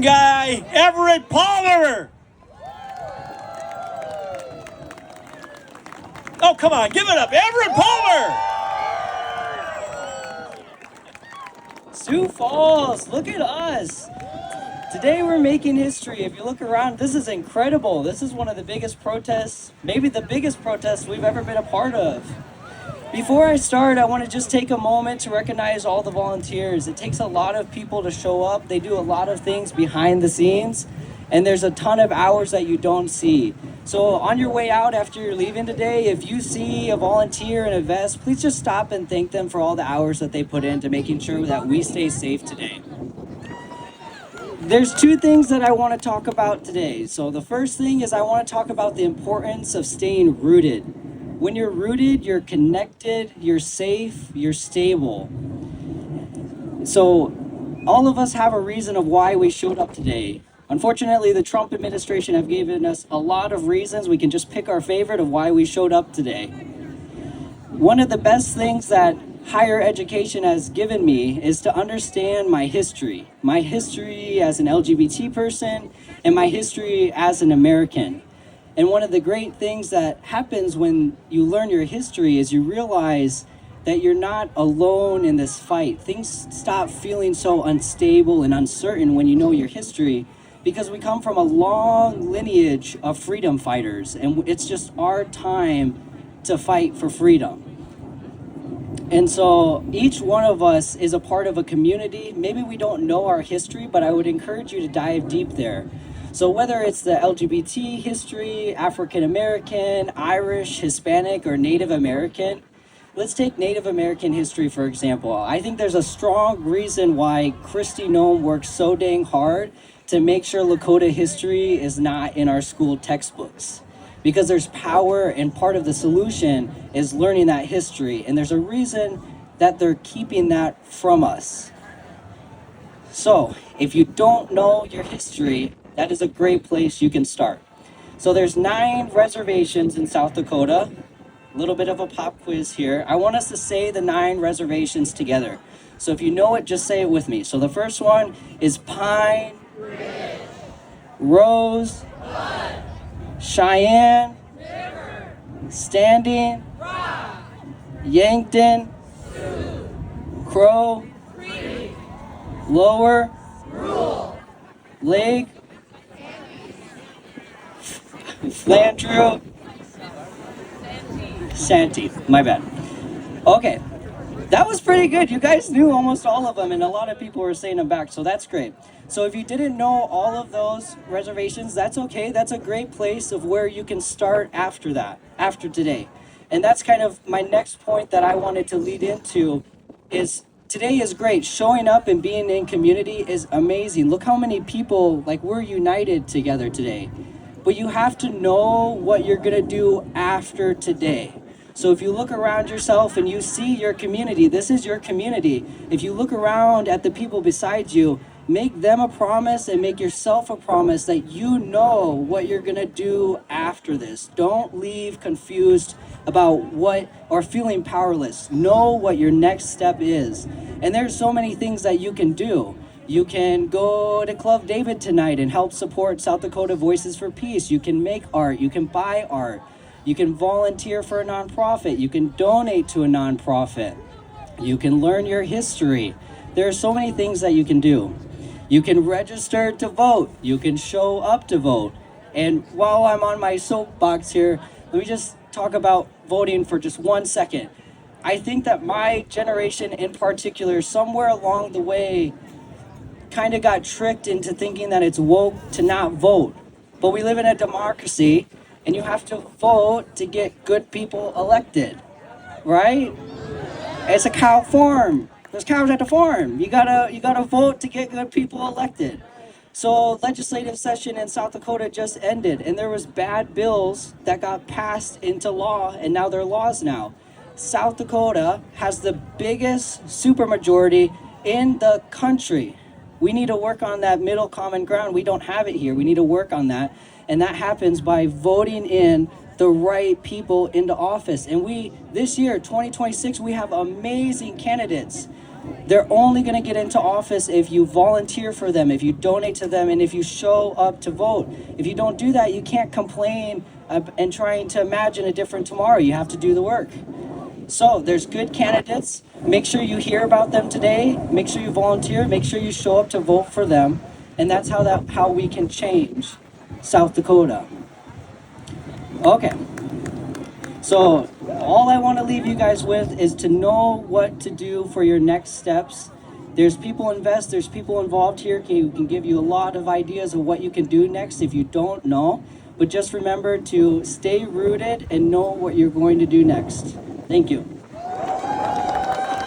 guy, Everett Palmer. Oh, come on, give it up, Everett Palmer. Sioux Falls, look at us. Today we're making history. If you look around, this is incredible. This is one of the biggest protests, maybe the biggest protest we've ever been a part of. Before I start, I want to just take a moment to recognize all the volunteers. It takes a lot of people to show up. They do a lot of things behind the scenes, and there's a ton of hours that you don't see. So on your way out after you're leaving today, if you see a volunteer in a vest, please just stop and thank them for all the hours that they put into making sure that we stay safe today. There's two things that I want to talk about today. So the first thing is I want to talk about the importance of staying rooted. When you're rooted, you're connected, you're safe, you're stable. So all of us have a reason of why we showed up today. Unfortunately, the Trump administration have given us a lot of reasons. We can just pick our favorite of why we showed up today. One of the best things that higher education has given me is to understand my history as an LGBT person and my history as an American. And one of the great things that happens when you learn your history is you realize that you're not alone in this fight. Things stop feeling so unstable and uncertain when you know your history, because we come from a long lineage of freedom fighters, and it's just our time to fight for freedom. And so each one of us is a part of a community. Maybe we don't know our history, but I would encourage you to dive deep there. So whether it's the LGBT history, African American, Irish, Hispanic, or Native American, let's take Native American history for example. I think there's a strong reason why Kristi Noem works so dang hard to make sure Lakota history is not in our school textbooks. Because there's power, and part of the solution is learning that history, and there's a reason that they're keeping that from us. So if you don't know your history, that is a great place you can start. So there's 9 reservations in South Dakota. A little bit of a pop quiz here. I want us to say the 9 reservations together. So if you know it, just say it with me. So the first one is Pine, Ridge, Rose, Blood, Cheyenne, River, Standing, Rock, Yankton, Sioux, Crow, Creek, Lower, Rule, Lake, Flandreau, Santee, my bad. Okay, that was pretty good. You guys knew almost all of them, and a lot of people were saying them back, so that's great. So if you didn't know all of those reservations, that's okay. That's a great place of where you can start after that, after today. And that's kind of my next point that I wanted to lead into is today is great. Showing up and being in community is amazing. Look how many people, like, we're united together today. But you have to know what you're gonna do after today. So if you look around yourself and you see your community, this is your community. If you look around at the people beside you, make them a promise and make yourself a promise that you know what you're gonna do after this. Don't leave confused about what, or feeling powerless. Know what your next step is. And there's so many things that you can do. You can go to Club David tonight and help support South Dakota Voices for Peace. You can make art, you can buy art. You can volunteer for a nonprofit. You can donate to a nonprofit. You can learn your history. There are so many things that you can do. You can register to vote. You can show up to vote. And while I'm on my soapbox here, let me just talk about voting for just 1 second. I think that my generation in particular, somewhere along the way, kind of got tricked into thinking that it's woke to not vote. But we live in a democracy, and you have to vote to get good people elected, right? It's a cow farm. There's cows at the farm. You gotta vote to get good people elected. So legislative session in South Dakota just ended, and there was bad bills that got passed into law, and now they're laws now. South Dakota has the biggest supermajority in the country. We need to work on that middle common ground. We don't have it here. We need to work on that. And that happens by voting in the right people into office. And this year, 2026, we have amazing candidates. They're only going to get into office if you volunteer for them, if you donate to them, and if you show up to vote. If you don't do that, you can't complain and trying to imagine a different tomorrow. You have to do the work. So there's good candidates. Make sure you hear about them today. Make sure you volunteer. Make sure you show up to vote for them. And that's how we can change South Dakota. Okay. So all I want to leave you guys with is to know what to do for your next steps. There's people there's people involved here who can give you a lot of ideas of what you can do next if you don't know. But just remember to stay rooted and know what you're going to do next. Thank you.